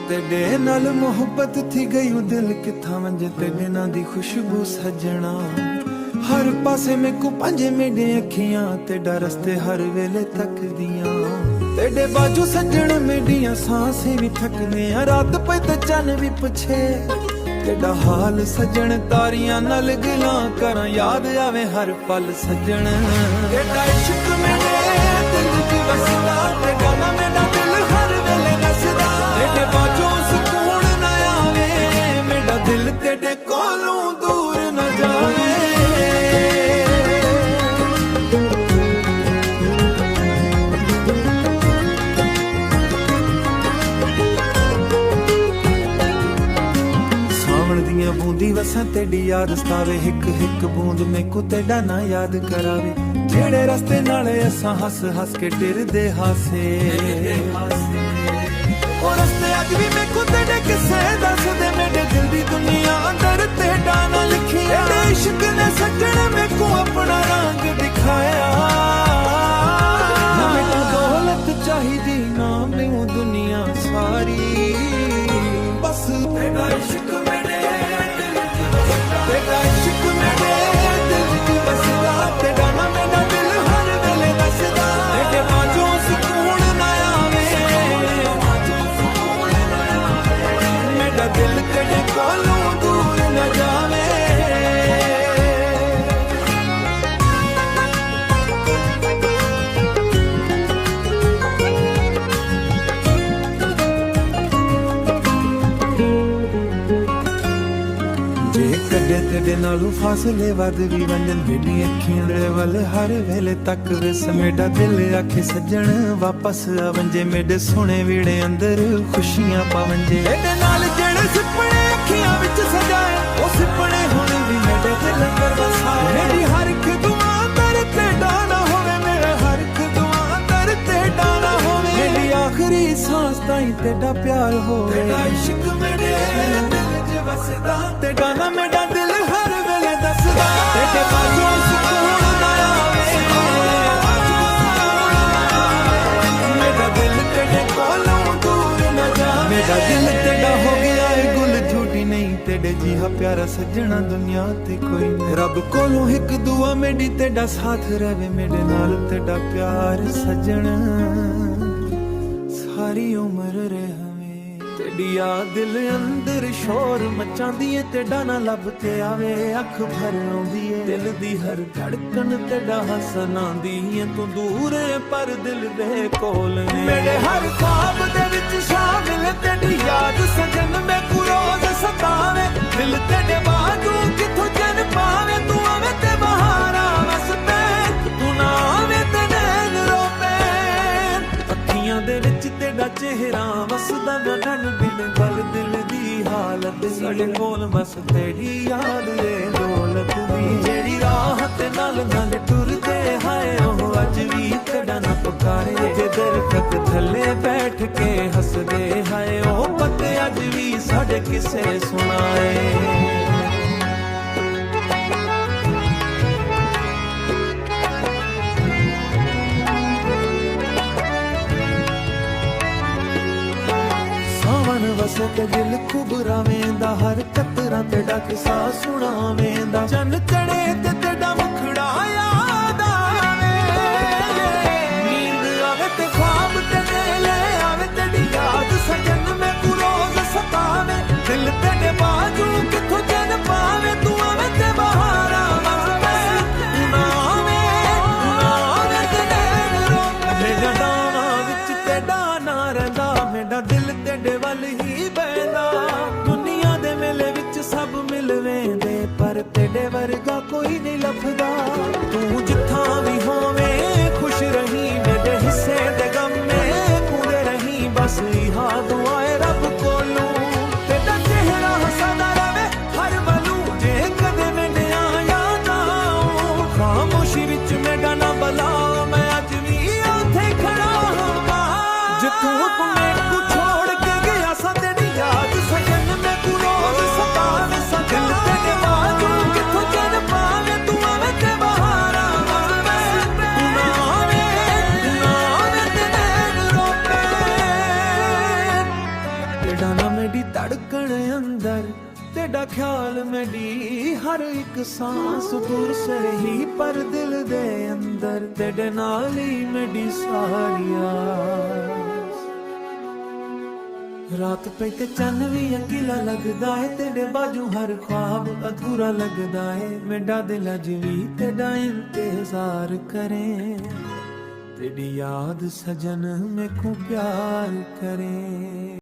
तेरे नाल मोहब्बत थी गई दिल किथा वंजे तेरे ना दी खुशबू सजना हर पासे में को पंजे मेरे अखियां तेरा रस्ते हर वेले तक दियां तेरे बाजू सजन मेरियां सांसें भी थकने रात पे ते चन भी पुछे तेरा हाल सजन तारियां नाल गलां करा याद आवे हर पल सजन तेरा इश्क मेरे दिल च वसदा तेरा ना मेरा दिल हर वेले नसदा तेरे बाजू सुकून ना आवे मेरा दिल तेरे कोलों दूर न जावे बूंदी वसा तेरी याद सतावे हिक हिक बूंद मेको तेरा ना याद करावे जेड़े रस्ते नाले असां हस हस के टिरदे हासे ओ रस्ते अज भी मेको तेरे किस्से दसदे मेरे दिल दी दुनिया अंदर तेरा ना लिखिया तेरे इश्क ने सजन मेको अपना रंग दिखाया ना मेको दौलत चाहिदी ना मैनू दुनिया सारी बस तेरा इश्क तेरा इश्क मेरे दिल च बसदा तेरा ना मेरा दिल हर वेले नसदा तेरे बाजू सुकून ना आवे मेरा दिल तेरे कोलों दूर न जावे तेरे नालू फासले वध भी वंजन मेरी अखियां दे वल हर वेले तक विस मेरा दिल आखे सजन वापस आवंजे मेरे सोने वीड़े अंदर खुशियां पावंजे तेरे नाल जेड़े सुपने अखियां विच सजाए ओ सुपने हुण भी मेरे दिल अंदर वसाए मेरी हर एक दुआ तेरे ते डाना होवे मेरा हर एक दुआ तेरे ते डाना होवे मेरी आखिरी सांस ताईं तेरा प्यार होवे तेरा इश्क मेरे दिल च वसदा तेरा ना मेरा दिल हर वेले दसदा तेरे बाजू सुकून ना आवे मेरा दिल तेरे कोलों दूर न जावे मेरा दिल तेरा हो गया है गुल झूठी नहीं तेरे जिहा प्यारा सजना दुनिया ते कोई नहीं रब कोलों एक दुआ मेरी तेरा साथ रहे मेरे नाल तेरा प्यार सजना सारी उम्र रहे तेरी याद दिल अंदर शोर मचांदी है तेरा ना लब के आवे अख भर आउंदी है दिल दी हर धड़कन तेरा हसनांदी है तू दूर है पर दिल दे कोल ने मेरे हर ख्वाब दे विच शामिल तेरी याद सजन में को रोज सतावे दिल तेरे बाजू किथों जन पावे तू आवे ते बहारा वसते तू ना आवे ते नैन रोवे अखियां दे विच तेरा चेहरा वसदा नन बिन गल दिल दी हालत साडे कोल बस तेरी याद ए दौलत दी जेड़ी राह ते नाल नाल टुरदे हाय ओह अज भी तेरा ना पुकारे जे दरखत थल्ले बैठ के हसदे हाय ओह पत्ते अज भी साडे किसे सुनाए वसे ते दिल खुबरा वेंदा हर कतरा तेरा किसा सुना वेंदा चन चढ़े ते तेरा मुखड़ा याद आवे नींद आवे ते ख्वाब तेरे ले आवे तेरी याद सजन में को रोज सतावे दिल तेरे बाजू किथों जन पावे तू आवे ते बहारा तू ना आवे ते नैन रोवे मेरा दाना विच तेरा ना रहिंदा मेरा दिल तेरे वल ही बहदा दुनिया दे मेले विच सब मिल वेंदे पर तेरे वर्गा कोई नहीं लभदा तू जिथा भी होवे खुश रही मेरे हिस्से दे गम में कूदे रही बस इहा दुआए रब कोलू तेरा चेहरा हसदा रवे हर पलू जे कदे मैंने आया ना खामोशी विच मेरा ना बला मैं अज भी उथे खड़ा होवां जे तू मेरे छोड़ के गया सा तेरी याद सजन में को रोज सतावे सा दिल तेरे बाजू किथों जन पावे तू आवे तेरा ना मेरी धड़कन अंदर, तेरा ख्याल मेरी हर एक सांस, दूर से ही पर दिल दे अंदर, तेरे नाल ही मेरी सारी आस। रात पे ते चन्न भी अकेला लगदा है, तेरे बाजू हर ख्वाब अधूरा लगदा है, मेरा दिल अज भी तेरा इंतजार करे, तेरी याद सजन मेरे को प्यार करे।